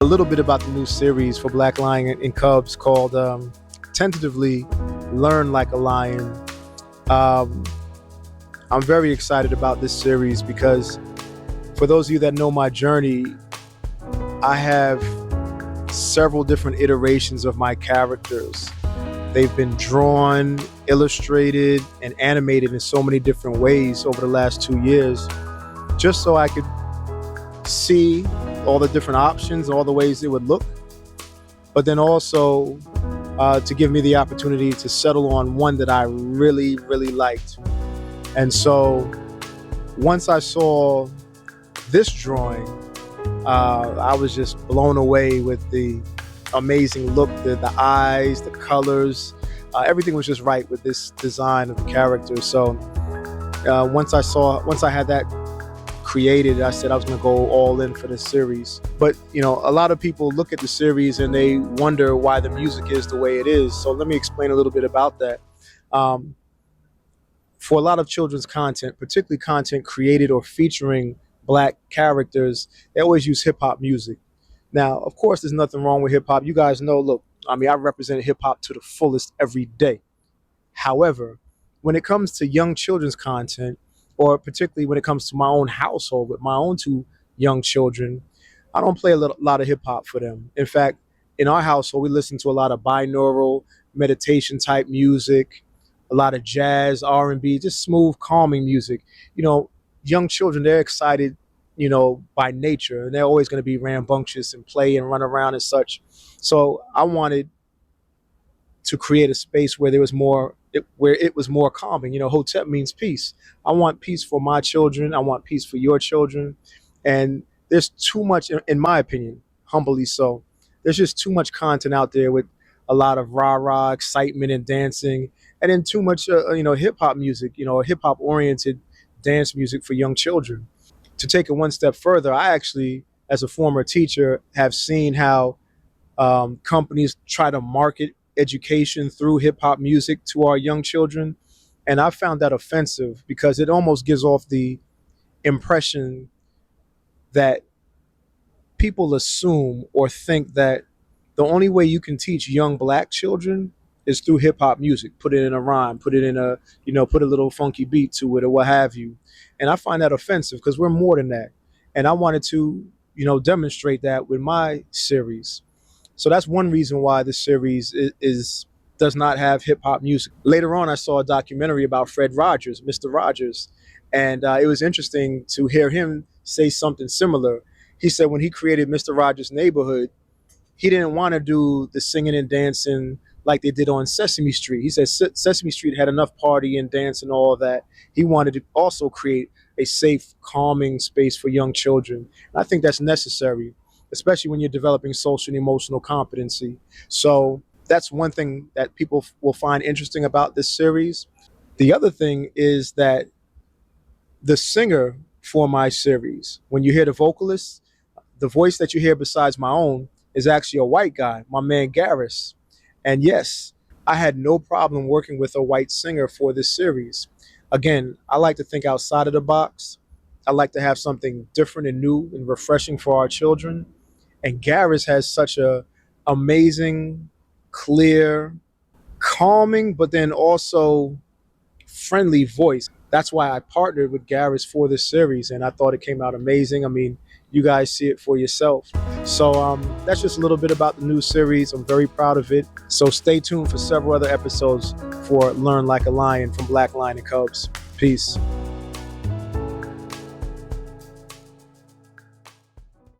A little bit about the new series for Black Lion and Cubs called tentatively Learn Like a Lion. Um, I'm very excited about this series because for those of you that know my journey, I have several different iterations of my characters. They've been drawn, illustrated, and animated in so many different ways over the last 2 years, just so I could see all the different options, all the ways it would look, but then also to give me the opportunity to settle on one that I really, really liked. And so once I saw this drawing, I was just blown away with the amazing look, the eyes, the colors, everything was just right with this design of the character. So once I had that created, I said I was going to go all in for this series. But a lot of people look at the series and they wonder why the music is the way it is. So let me explain a little bit about that. For a lot of children's content, particularly content created or featuring Black characters, they always use hip hop music. Now, of course, there's nothing wrong with hip hop. You guys know, look, I mean, I represent hip hop to the fullest every day. However, when it comes to young children's content, or particularly when it comes to my own household with my own two young children, I don't play a lot of hip hop for them. In fact, in our household, we listen to a lot of binaural meditation type music, a lot of jazz, R&B, just smooth, calming music. Young children, they're excited, by nature, and they're always going to be rambunctious and play and run around and such. So I wanted to create a space where there was where it was more calming. Hotep means peace. I want peace for my children. I want peace for your children. And there's too much, in my opinion, humbly so. There's just too much content out there with a lot of rah-rah excitement and dancing, and then too much, hip hop music, hip hop oriented dance music for young children. To take it one step further, I actually, as a former teacher, have seen how companies try to market education through hip hop music to our young children. And I found that offensive because it almost gives off the impression that people assume or think that the only way you can teach young Black children is through hip hop music. Put it in a rhyme, put it in put a little funky beat to it or what have you. And I find that offensive because we're more than that. And I wanted to, demonstrate that with my series. So that's one reason why this series does not have hip hop music. Later on, I saw a documentary about Fred Rogers, Mr. Rogers, and it was interesting to hear him say something similar. He said when he created Mr. Rogers' Neighborhood, he didn't want to do the singing and dancing like they did on Sesame Street. He said Sesame Street had enough party and dance and all of that. He wanted to also create a safe, calming space for young children. And I think that's necessary, especially when you're developing social and emotional competency. So that's one thing that people will find interesting about this series. The other thing is that the singer for my series, when you hear the vocalist, the voice that you hear besides my own is actually a white guy, my man Garris. And yes, I had no problem working with a white singer for this series. Again, I like to think outside of the box. I like to have something different and new and refreshing for our children. And Garris has such a amazing, clear, calming, but then also friendly voice. That's why I partnered with Garris for this series, and I thought it came out amazing. I mean, you guys see it for yourself. So that's just a little bit about the new series. I'm very proud of it. So stay tuned for several other episodes for Learn Like a Lion from Black Lion and Cubs. Peace.